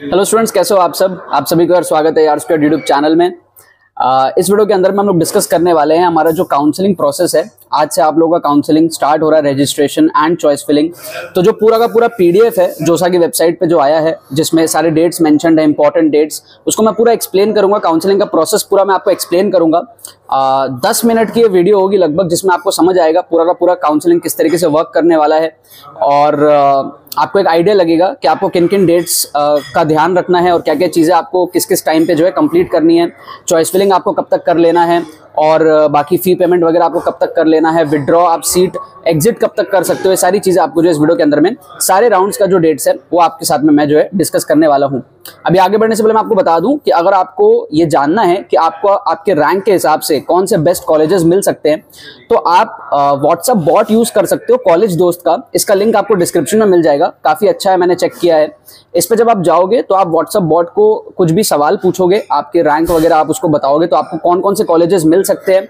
Hello students, कैसे हो आप सब। आप सभी का स्वागत है यार स्टूडेंट यूट्यूब चैनल में। इस वीडियो के अंदर में हम लोग डिस्कस करने वाले हैं हमारा जो काउंसलिंग प्रोसेस है। आज से आप लोगों का काउंसलिंग स्टार्ट हो रहा है, रजिस्ट्रेशन एंड चॉइस फिलिंग। तो जो पूरा का पूरा पीडीएफ है जोसा की वेबसाइट पे जो आया है, जिसमें सारे डेट्स मेंशन्ड है, इंपॉर्टेंट डेट्स, उसको मैं पूरा एक्सप्लेन करूंगा। काउंसलिंग का प्रोसेस पूरा मैं आपको एक्सप्लेन करूंगा। 10 मिनट की ये वीडियो होगी लगभग, जिसमें आपको समझ आएगा पूरा का पूरा काउंसलिंग किस तरीके से वर्क करने वाला है, और आपको एक आइडिया लगेगा कि आपको किन किन डेट्स का ध्यान रखना है और क्या क्या चीज़ें आपको किस किस टाइम पे जो है कंप्लीट करनी है। चॉइस फिलिंग आपको कब तक कर लेना है, और बाकी फी पेमेंट वगैरह आपको कब तक कर लेना है, विड्रॉ आप सीट एग्जिट कब तक कर सकते हो। ये सारी चीज़ें आपको जो इस वीडियो के अंदर में सारे राउंड्स का जो डेट्स है वो आपके साथ में मैं जो है डिस्कस करने वाला हूँ। अभी आगे बढ़ने से पहले मैं आपको बता दूं कि अगर आपको ये जानना है कि आपको आपके रैंक के हिसाब से कौन से बेस्ट कॉलेजेस मिल सकते हैं, तो आप व्हाट्सएप बॉट यूज कर सकते हो कॉलेज दोस्त का। इसका लिंक आपको डिस्क्रिप्शन में मिल जाएगा, काफी अच्छा है, मैंने चेक किया है। इस पे जब आप जाओगे तो आप व्हाट्सएप बॉट को कुछ भी सवाल पूछोगे, आपके रैंक वगैरह आप उसको बताओगे, तो आपको कौन कौन से कॉलेजेस मिल सकते हैं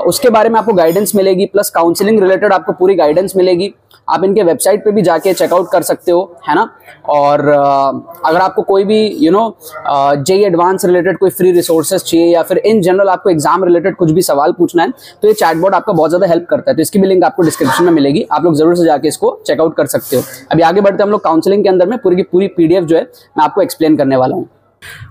उसके बारे में आपको गाइडेंस मिलेगी, प्लस काउंसलिंग रिलेटेड आपको पूरी गाइडेंस मिलेगी। आप इनके वेबसाइट पे भी जाके चेकआउट कर सकते हो, है ना। और अगर आपको कोई भी जेई एडवांस रिलेटेड कोई फ्री रिसोर्सेज चाहिए, या फिर इन जनरल आपको एग्जाम रिलेटेड कुछ भी सवाल पूछना है, तो ये चैटबॉट आपका बहुत ज्यादा हेल्प करता है। तो इसकी भी लिंक आपको डिस्क्रिप्शन में मिलेगी, आप लोग जरूर से जाके इसको चेकआउट कर सकते हो। अभी आगे बढ़ते हम लोग काउंसलिंग के अंदर में पूरी की पूरी पीडीएफ जो है मैं आपको एक्सप्लेन करने वाला हूँ।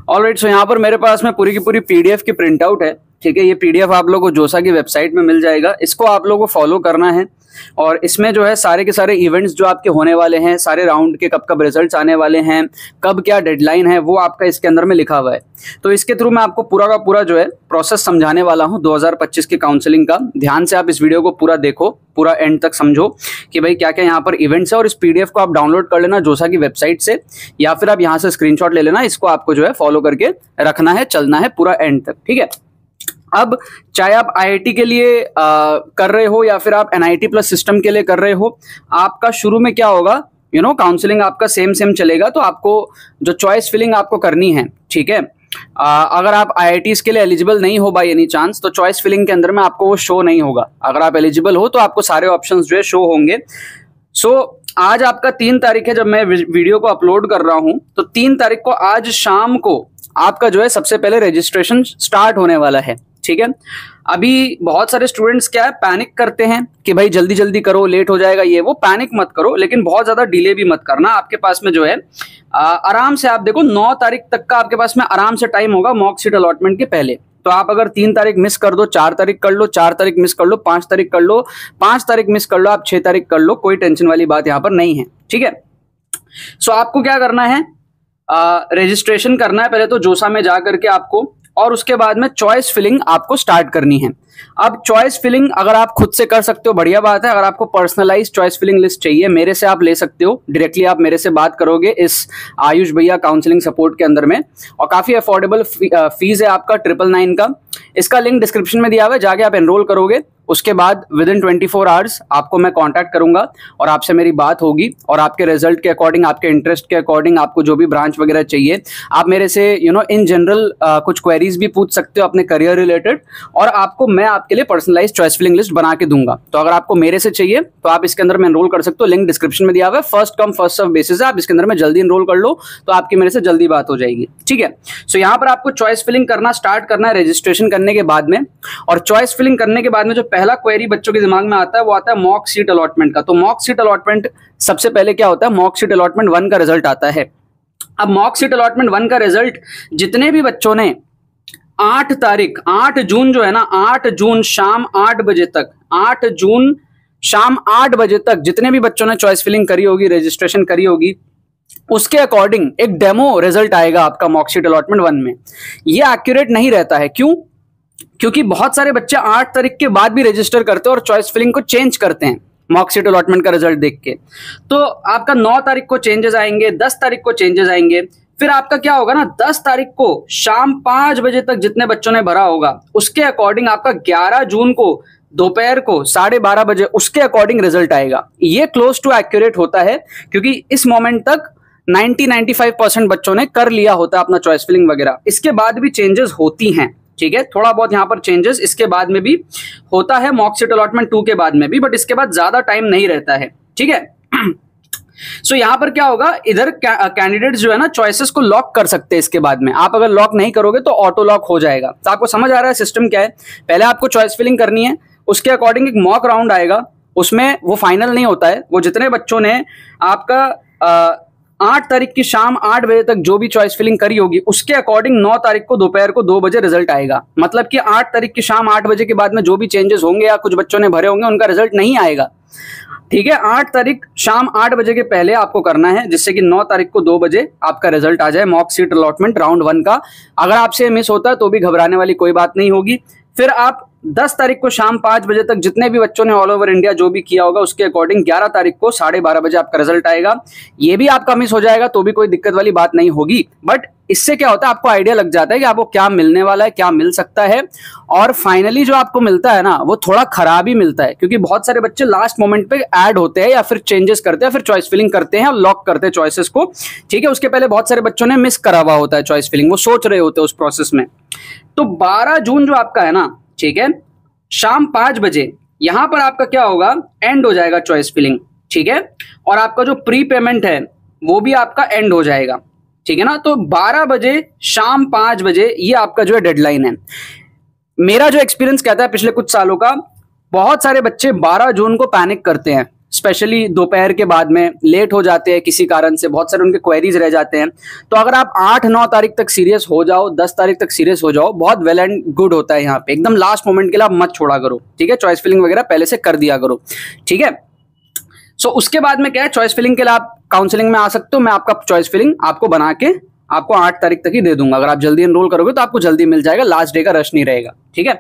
ऑलराइट, सो यहाँ पर मेरे पास में पूरी की पूरी पीडीएफ की प्रिंट आउट है। ठीक है, ये पीडीएफ आप लोगों को जोसा की वेबसाइट में मिल जाएगा। इसको आप लोगों को फॉलो करना है, और इसमें जो है सारे के सारे इवेंट्स जो आपके होने वाले हैं, सारे राउंड के कब कब रिजल्ट्स आने वाले हैं, कब क्या डेडलाइन है, वो आपका इसके अंदर में लिखा हुआ है। तो इसके थ्रू मैं आपको पूरा का पूरा जो है प्रोसेस समझाने वाला हूँ 2025 की काउंसलिंग का। ध्यान से आप इस वीडियो को पूरा देखो, पूरा एंड तक समझो कि भाई क्या क्या यहाँ पर इवेंट्स है। और इस पीडीएफ को आप डाउनलोड कर लेना जोसा की वेबसाइट से, या फिर आप यहाँ से स्क्रीनशॉट ले लेना। इसको आपको जो है फॉलो करके रखना है, चलना है पूरा एंड तक। ठीक है, अब चाहे आप आईआईटी के लिए कर रहे हो, या फिर आप एनआईटी प्लस सिस्टम के लिए कर रहे हो, आपका शुरू में क्या होगा, काउंसलिंग आपका सेम चलेगा। तो आपको जो चॉइस फिलिंग आपको करनी है, ठीक है, अगर आप आईआईटीज के लिए एलिजिबल नहीं हो बाय एनी चांस, तो चॉइस फिलिंग के अंदर में आपको वो शो नहीं होगा। अगर आप एलिजिबल हो तो आपको सारे ऑप्शंस जो है शो होंगे। सो आज आपका 3 तारीख है जब मैं वीडियो को अपलोड कर रहा हूं, तो 3 तारीख को आज शाम को आपका जो है सबसे पहले रजिस्ट्रेशन स्टार्ट होने वाला है। ठीक है, अभी बहुत सारे स्टूडेंट्स क्या है, पैनिक करते हैं कि भाई जल्दी जल्दी करो, लेट हो जाएगा, ये वो। पैनिक मत करो, लेकिन बहुत ज्यादा डिले भी मत करना। आपके पास में जो है आराम से आप देखो 9 तारीख तक का आपके पास में आराम से टाइम होगा मॉक सीट अलॉटमेंट के पहले। तो आप अगर 3 तारीख मिस कर दो, 4 तारीख कर लो, 4 तारीख मिस कर लो, 5 तारीख कर लो, 5 तारीख मिस कर लो, आप 6 तारीख कर लो, कोई टेंशन वाली बात यहाँ पर नहीं है। ठीक है, सो आपको क्या करना है, रजिस्ट्रेशन करना है पहले तो जोसा में जा करके आपको, और उसके बाद में चॉइस फिलिंग आपको स्टार्ट करनी है। अब चॉइस फिलिंग अगर आप खुद से कर सकते हो, बढ़िया बात है। अगर आपको पर्सनलाइज चॉइस फिलिंग लिस्ट चाहिए, मेरे से आप ले सकते हो। डायरेक्टली आप मेरे से बात करोगे इस आयुष भैया काउंसलिंग सपोर्ट के अंदर में, और काफी अफोर्डेबल फीस है आपका 999 का। इसका लिंक डिस्क्रिप्शन में दिया हुआ है, जाके आप एनरोल करोगे। उसके बाद विद इन 24 आवर्स आपको मैं कांटेक्ट करूंगा और आपसे मेरी बात होगी, और आपके रिजल्ट के अकॉर्डिंग, आपके इंटरेस्ट के अकॉर्डिंग, आपको जो भी ब्रांच वगैरह चाहिए, आप मेरे से इन जनरल कुछ क्वेरीज भी पूछ सकते हो अपने करियर रिलेटेड, और आपको मैं आपके लिए पर्सनलाइज चॉइस फिलिंग लिस्ट बना के दूंगा। तो अगर आपको मेरे से चाहिए तो आप इसके अंदर में एनरोल कर सकते हो, लिंक डिस्क्रिप्शन में दिया हुआ है। First come first serve basis है, आप इसके अंदर में जल्दी एनरोल कर लो तो आपकी मेरे से जल्दी बात हो जाएगी। ठीक है, सो यहाँ पर आपको चॉइस फिलिंग करना स्टार्ट करना है रजिस्ट्रेशन करने के बाद में। और चॉइस फिलिंग करने के बाद में जो पहला क्वेरी बच्चों के दिमाग में आता है, वो आता है मॉक सीट अलॉटमेंट का। तो मॉक सीट अलॉटमेंट सबसे पहले क्या होता है, मॉक सीट अलॉटमेंट 1 का रिजल्ट आता है। अब मॉक सीट अलॉटमेंट 1 का रिजल्ट जितने भी बच्चों ने 8 जून जो है ना, 8 जून शाम 8 बजे तक, 8 जून शाम 8 बजे तक जितने भी बच्चों ने चॉइस फिलिंग करी होगी, रजिस्ट्रेशन करी होगी, उसके अकॉर्डिंग एक डेमो रिजल्ट आएगा आपका मॉक सीट अलॉटमेंट 1 में। ये एक्यूरेट नहीं रहता है, क्यों? क्योंकि बहुत सारे बच्चे 8 तारीख के बाद भी रजिस्टर करते हैं और चॉइस फिलिंग को चेंज करते हैं मॉक सीट अलॉटमेंट का रिजल्ट देख के। तो आपका 9 तारीख को चेंजेस आएंगे, 10 तारीख को चेंजेस आएंगे। फिर आपका क्या होगा ना, 10 तारीख को शाम 5 बजे तक जितने बच्चों ने भरा होगा, उसके अकॉर्डिंग आपका 11 जून को दोपहर को 12:30 बजे उसके अकॉर्डिंग रिजल्ट आएगा। ये क्लोज टू एक्यूरेट होता है, क्योंकि इस मोमेंट तक 90-95% बच्चों ने कर लिया होता है अपना चॉइस फिलिंग वगैरह। इसके बाद भी चेंजेस होती हैं, ठीक है, थोड़ा बहुत यहाँ पर चेंजेस इसके बाद में भी होता है, मॉक सीट अलॉटमेंट 2 के बाद में भी, बट इसके बाद ज्यादा टाइम नहीं रहता है। ठीक है, सो यहाँ पर क्या होगा, इधर कैंडिडेट्स जो है ना चॉइसेस को लॉक कर सकते हैं। इसके बाद में आप अगर लॉक नहीं करोगे तो ऑटो लॉक हो जाएगा। तो आपको समझ आ रहा है सिस्टम क्या है। पहले आपको चॉइस फिलिंग करनी है, उसके अकॉर्डिंग एक मॉक राउंड आएगा, उसमें वो फाइनल नहीं होता है। वो जितने बच्चों ने आपका 8 तारीख की शाम 8 बजे तक जो भी चॉइस फिलिंग करी होगी उसके अकॉर्डिंग 9 तारीख को दोपहर को 2 बजे रिजल्ट आएगा। मतलब कि 8 तारीख की शाम 8 बजे के बाद में जो भी चेंजेस होंगे या कुछ बच्चों ने भरे होंगे उनका रिजल्ट नहीं आएगा। ठीक है, 8 तारीख शाम 8 बजे के पहले आपको करना है, जिससे कि 9 तारीख को 2 बजे आपका रिजल्ट आ जाए मॉक सीट अलॉटमेंट राउंड 1 का। अगर आपसे मिस होता है तो भी घबराने वाली कोई बात नहीं होगी। फिर आप 10 तारीख को शाम 5 बजे तक जितने भी बच्चों ने ऑल ओवर इंडिया जो भी किया होगा उसके अकॉर्डिंग 11 तारीख को 12:30 बजे आपका रिजल्ट आएगा। ये भी आपका मिस हो जाएगा तो भी कोई दिक्कत वाली बात नहीं होगी, बट इससे क्या होता है आपको आइडिया लग जाता है कि आपको क्या मिलने वाला है, क्या मिल सकता है। और फाइनली जो आपको मिलता है ना वो थोड़ा खराब ही मिलता है, क्योंकि बहुत सारे बच्चे लास्ट मोमेंट पे ऐड होते हैं या फिर चेंजेस करते हैं, फिर चॉइस फिलिंग करते हैं और लॉक करते हैं चॉइसेस को। ठीक है, उसके पहले बहुत सारे बच्चों ने मिस करा हुआ होता है चॉइस फिलिंग, वो सोच रहे होते हैं उस प्रोसेस में। तो 12 जून जो आपका है ना, ठीक है, शाम 5 बजे यहां पर आपका क्या होगा, एंड हो जाएगा चॉइस फिलिंग। ठीक है, और आपका जो प्री पेमेंट है वो भी आपका एंड हो जाएगा। ठीक है ना, तो 12 बजे शाम 5 बजे ये आपका जो है डेडलाइन है। मेरा जो एक्सपीरियंस कहता है पिछले कुछ सालों का, बहुत सारे बच्चे 12 जून को पैनिक करते हैं, स्पेशली दोपहर के बाद में लेट हो जाते हैं किसी कारण से, बहुत सारे उनके क्वेरीज रह जाते हैं। तो अगर आप 8-9 तारीख तक सीरियस हो जाओ, 10 तारीख तक सीरियस हो जाओ, बहुत वेल एंड गुड होता है। यहाँ पे एकदम लास्ट मोमेंट के लिए आप मत छोड़ा करो। ठीक है, चॉइस फिलिंग वगैरह पहले से कर दिया करो। ठीक है, सो उसके बाद में क्या है, चॉइस फिलिंग के लिए आप काउंसलिंग में आ सकते हो। मैं आपका चॉइस फिलिंग आपको बना के आपको 8 तारीख तक ही दे दूंगा। अगर आप जल्दी एनरोल करोगे तो आपको जल्दी मिल जाएगा, लास्ट डे का रश नहीं रहेगा। ठीक है,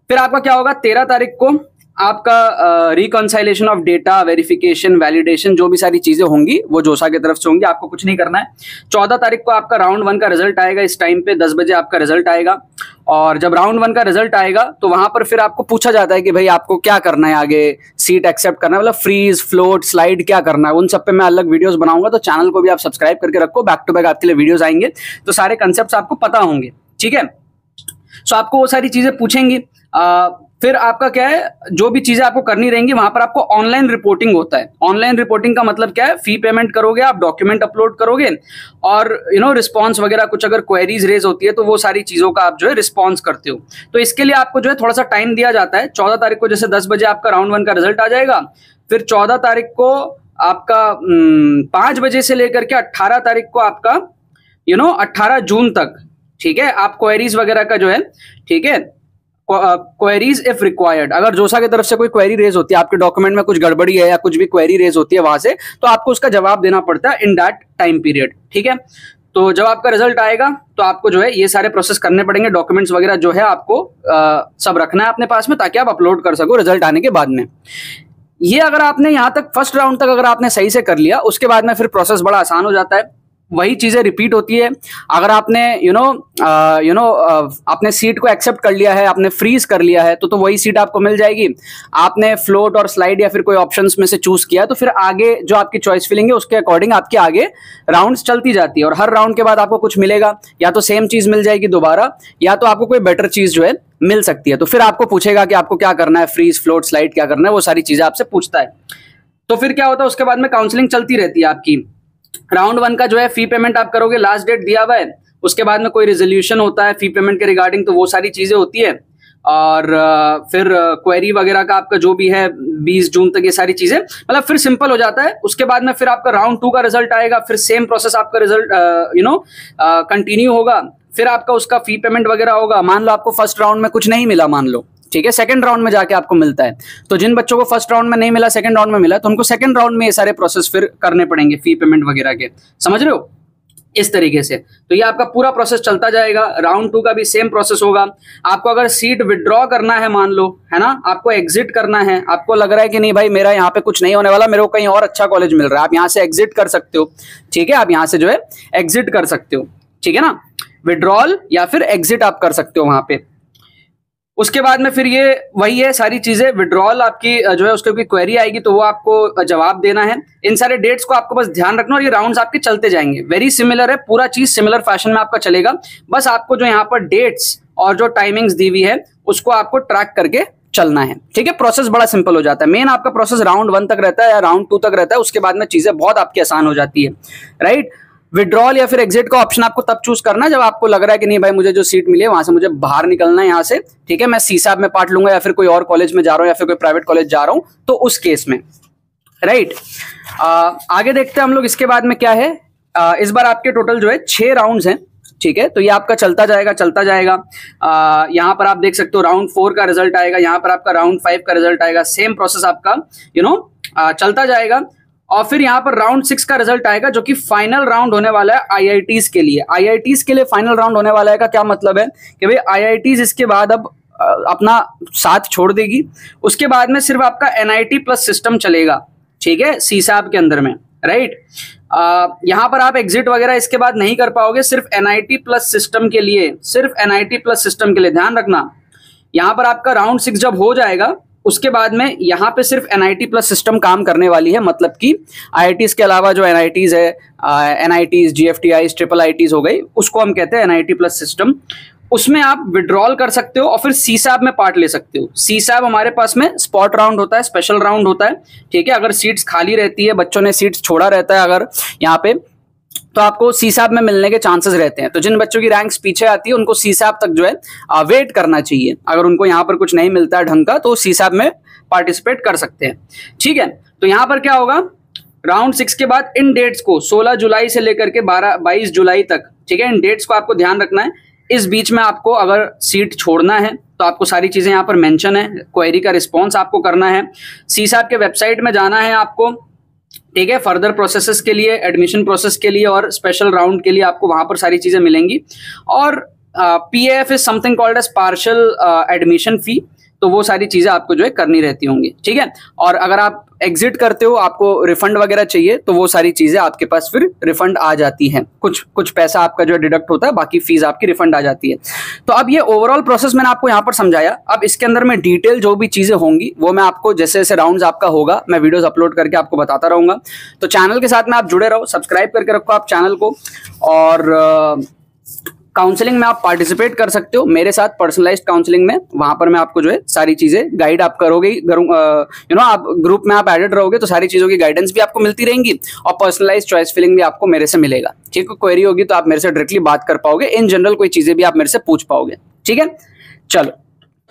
फिर आपका क्या होगा, 13 तारीख को आपका रिकॉन्साइलेशन ऑफ डेटा, वेरिफिकेशन, वैलिडेशन, जो भी सारी चीजें होंगी वो जोसा की तरफ से होंगी, आपको कुछ नहीं करना है। 14 तारीख को आपका राउंड 1 का रिजल्ट आएगा, इस टाइम पे 10 बजे आपका रिजल्ट आएगा। और जब राउंड 1 का रिजल्ट आएगा तो वहां पर फिर आपको पूछा जाता है कि भाई आपको क्या करना है, आगे सीट एक्सेप्ट करना है, मतलब फ्रीज, फ्लोट, स्लाइड क्या करना है। उन सब पे मैं अलग वीडियोस बनाऊंगा, तो चैनल को भी आप सब्सक्राइब करके रखो, बैक टू बैक आपके लिए वीडियोस आएंगे, तो सारे कंसेप्ट आपको पता होंगे। ठीक है, सो आपको वो सारी चीजें पूछेंगी। फिर आपका क्या है, जो भी चीजें आपको करनी रहेंगी वहां पर आपको ऑनलाइन रिपोर्टिंग होता है। ऑनलाइन रिपोर्टिंग का मतलब क्या है, फी पेमेंट करोगे आप, डॉक्यूमेंट अपलोड करोगे और रिस्पॉन्स वगैरह, कुछ अगर क्वेरीज रेज होती है तो वो सारी चीजों का आप जो है रिस्पॉन्स करते हो। तो इसके लिए आपको जो है थोड़ा सा टाइम दिया जाता है। 14 तारीख को जैसे 10 बजे आपका राउंड 1 का रिजल्ट आ जाएगा, फिर 14 तारीख को आपका 5 बजे से लेकर के 18 तारीख को आपका 18 जून तक, ठीक है, आप क्वेरीज वगैरह का जो है, ठीक है, क्वेरीज इफ रिक्वायर्ड, अगर जोसा की तरफ से कोई क्वेरी रेज होती है, आपके डॉक्यूमेंट में कुछ गड़बड़ी है या कुछ भी क्वेरी रेज होती है वहां से, तो आपको उसका जवाब देना पड़ता है इन दैट टाइम पीरियड। ठीक है, तो जब आपका रिजल्ट आएगा तो आपको जो है ये सारे प्रोसेस करने पड़ेंगे। डॉक्यूमेंट्स वगैरह जो है आपको सब रखना है अपने पास में, ताकि आप अपलोड कर सको रिजल्ट आने के बाद में। ये अगर आपने यहाँ तक फर्स्ट राउंड तक अगर आपने सही से कर लिया, उसके बाद में फिर प्रोसेस बड़ा आसान हो जाता है। वही चीजें रिपीट होती है। अगर आपने अपने सीट को एक्सेप्ट कर लिया है, आपने फ्रीज कर लिया है, तो वही सीट आपको मिल जाएगी। आपने फ्लोट और स्लाइड या फिर कोई ऑप्शंस में से चूज किया, तो फिर आगे जो आपकी चॉइस फिलिंग है उसके अकॉर्डिंग आपके आगे राउंड्स चलती जाती है, और हर राउंड के बाद आपको कुछ मिलेगा, या तो सेम चीज मिल जाएगी दोबारा, या तो आपको कोई बेटर चीज जो है मिल सकती है। तो फिर आपको पूछेगा कि आपको क्या करना है, फ्रीज, फ्लोट, स्लाइड क्या करना है, वो सारी चीजें आपसे पूछता है। तो फिर क्या होता है, उसके बाद में काउंसलिंग चलती रहती है आपकी। राउंड 1 का जो है फी पेमेंट आप करोगे, लास्ट डेट दिया हुआ है। उसके बाद में कोई रिजोल्यूशन होता है फी पेमेंट के रिगार्डिंग, तो वो सारी चीजें होती है। और फिर क्वेरी वगैरह का आपका जो भी है 20 जून तक ये सारी चीजें, मतलब फिर सिंपल हो जाता है। उसके बाद में फिर आपका राउंड 2 का रिजल्ट आएगा, फिर सेम प्रोसेस आपका रिजल्ट कंटिन्यू होगा। फिर आपका उसका फी पेमेंट वगैरह होगा। मान लो आपको फर्स्ट राउंड में कुछ नहीं मिला, मान लो, ठीक है, सेकंड राउंड में जाके आपको मिलता है। तो जिन बच्चों को फर्स्ट राउंड में नहीं मिला, सेकंड राउंड में मिला, तो उनको सेकंड राउंड में ये सारे प्रोसेस फिर करने पड़ेंगे, फी पेमेंट वगैरह के। समझ रहे हो, इस तरीके से। तो ये आपका पूरा प्रोसेस चलता जाएगा। राउंड 2 का भी सेम प्रोसेस होगा। आपको अगर सीट विड्रॉ करना है, मान लो, है ना, आपको एग्जिट करना है, आपको लग रहा है कि नहीं भाई मेरा यहाँ पे कुछ नहीं होने वाला, मेरे को कहीं और अच्छा कॉलेज मिल रहा है, आप यहाँ से एग्जिट कर सकते हो। ठीक है, आप यहाँ से जो है एग्जिट कर सकते हो। ठीक है ना, विड्रॉल या फिर एग्जिट आप कर सकते हो वहां पे। उसके बाद में फिर ये वही है सारी चीजें। विड्रॉल आपकी जो है उसके ऊपर क्वेरी आएगी, तो वो आपको जवाब देना है। इन सारे डेट्स को आपको बस ध्यान रखना, और ये राउंड्स आपके चलते जाएंगे। वेरी सिमिलर है, पूरा चीज सिमिलर फैशन में आपका चलेगा। बस आपको जो यहाँ पर डेट्स और जो टाइमिंग्स दी हुई है उसको आपको ट्रैक करके चलना है। ठीक है, प्रोसेस बड़ा सिंपल हो जाता है। मेन आपका प्रोसेस राउंड 1 तक रहता है या राउंड 2 तक रहता है, उसके बाद में चीजें बहुत आपकी आसान हो जाती है, राइट। विड्रॉल या फिर एग्जिट का ऑप्शन आपको तब चूज करना है जब आपको लग रहा है कि नहीं भाई मुझे जो सीट मिली है वहां से मुझे बाहर निकलना है यहाँ से, ठीक है, मैं सीसाब में पार्ट लूंगा या फिर कोई और कॉलेज में जा रहा हूँ या फिर कोई प्राइवेट कॉलेज जा रहा हूँ, तो उस केस में, राइट। आगे देखते हैं हम लोग इसके बाद में क्या है। इस बार आपके टोटल जो है 6 राउंड्स हैं, ठीक है, तो ये आपका चलता जाएगा चलता जाएगा। यहाँ पर आप देख सकते हो राउंड 4 का रिजल्ट आएगा, यहाँ पर आपका राउंड 5 का रिजल्ट आएगा, सेम प्रोसेस आपका चलता जाएगा। और फिर यहाँ पर राउंड 6 का रिजल्ट आएगा जो कि फाइनल राउंड होने वाला है आईआईटीज के लिए। आईआईटीज के लिए फाइनल राउंड होने वाला है का क्या मतलब है कि भाई आईआईटीज इसके बाद अब अपना साथ छोड़ देगी, उसके बाद में सिर्फ आपका एनआईटी प्लस सिस्टम चलेगा, ठीक है, सीसाब के अंदर में, राइट। यहां पर आप एग्जिट वगैरह इसके बाद नहीं कर पाओगे, सिर्फ एनआईटी प्लस सिस्टम के लिए, सिर्फ एनआईटी प्लस सिस्टम के लिए ध्यान रखना। यहां पर आपका राउंड 6 जब हो जाएगा उसके बाद में यहां पे सिर्फ एनआईटी प्लस सिस्टम काम करने वाली है, मतलब कि आईआईटीज के अलावा जो एनआईटीज है, एनआईटीज, जीएफटीआईज, ट्रिपल आईटीज हो गई, उसको हम कहते हैं एनआईटी प्लस सिस्टम। उसमें आप विड्रॉल कर सकते हो और फिर सीसैब में पार्ट ले सकते हो। सीसैब हमारे पास में स्पॉट राउंड होता है, स्पेशल राउंड होता है, ठीक है। अगर सीट्स खाली रहती है, बच्चों ने सीट्स छोड़ा रहता है अगर यहाँ पे, तो आपको सीसैब में मिलने के चांसेस रहते हैं। तो जिन बच्चों की रैंक्स पीछे आती है उनको सीसैब तक जो है वेट करना चाहिए। अगर उनको यहाँ पर कुछ नहीं मिलता है ढंग का तो सीसैब में पार्टिसिपेट कर सकते हैं, ठीक है। तो यहाँ पर क्या होगा, राउंड 6 के बाद इन डेट्स को 16 जुलाई से लेकर के 22 जुलाई तक, ठीक है, इन डेट्स को आपको ध्यान रखना है। इस बीच में आपको अगर सीट छोड़ना है तो आपको सारी चीजें यहाँ पर मेंशन है, क्वेरी का रिस्पॉन्स आपको करना है, सीसैब के वेबसाइट में जाना है आपको, ठीक है, फर्दर प्रोसेसेस के लिए, एडमिशन प्रोसेस के लिए और स्पेशल राउंड के लिए आपको वहां पर सारी चीजें मिलेंगी। और PF is something called as partial admission fee, तो वो सारी चीजें आपको जो है करनी रहती होंगी, ठीक है। और अगर आप एग्जिट करते हो, आपको रिफंड वगैरह चाहिए, तो वो सारी चीजें आपके पास फिर रिफंड आ जाती हैं। कुछ पैसा आपका जो है डिडक्ट होता है, बाकी फीस आपकी रिफंड आ जाती है। तो अब ये ओवरऑल प्रोसेस मैंने आपको यहाँ पर समझाया। अब इसके अंदर में डिटेल जो भी चीजें होंगी वो मैं आपको जैसे जैसे राउंड्स आपका होगा मैं वीडियोस अपलोड करके आपको बताता रहूंगा। तो चैनल के साथ में आप जुड़े रहो, सब्सक्राइब करके रखो आप चैनल को। और काउंसलिंग में आप पार्टिसिपेट कर सकते हो मेरे साथ, पर्सनलाइज्ड काउंसलिंग में। वहां पर मैं आपको जो है सारी चीजें गाइड आप करोगे, आप ग्रुप में आप एडेड रहोगे तो सारी चीजों की गाइडेंस भी आपको मिलती रहेंगी और पर्सनलाइज्ड चॉइस फिलिंग भी आपको मेरे से मिलेगा, ठीक है। क्वेरी होगी तो आप मेरे से डायरेक्टली बात कर पाओगे, इन जनरल कोई चीजें भी आप मेरे से पूछ पाओगे, ठीक है। चलो,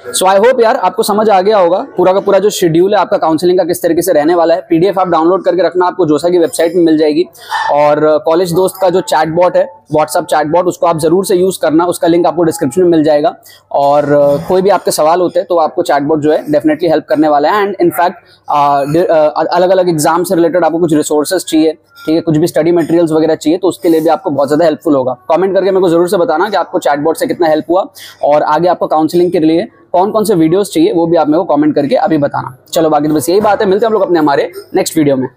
सो आई होप यार आपको समझ आ गया होगा पूरा का पूरा जो शेड्यूल है आपका काउंसलिंग का किस तरीके से रहने वाला है। पीडीएफ आप डाउनलोड करके रखना, आपको जोसा की वेबसाइट में मिल जाएगी। और कॉलेज दोस्त का जो चैटबॉट है, व्हाट्सएप चैटबॉट, उसको आप जरूर से यूज करना, उसका लिंक आपको डिस्क्रिप्शन में मिल जाएगा। और कोई भी आपके सवाल होते हैं तो आपको चैटबॉट जो है डेफिनेटली हेल्प करने वाला है। एंड इनफैक्ट अलग अलग एग्जाम से रिलेटेड आपको कुछ रिसोर्सेज चाहिए, ठीक है, कुछ भी स्टडी मटेरियल्स वगैरह चाहिए, तो उसके लिए भी आपको बहुत ज्यादा हेल्पफुल होगा। कमेंट करके मेरे को जरूर से बताना कि आपको चैटबॉट से कितना हेल्प हुआ और आगे आपको काउंसलिंग के लिए कौन कौन से वीडियोस चाहिए वो भी आप मेरे को कमेंट करके अभी बताना। चलो, बाकी तो बस यही बात है, मिलते हैं हम लोग अपने हमारे नेक्स्ट वीडियो में।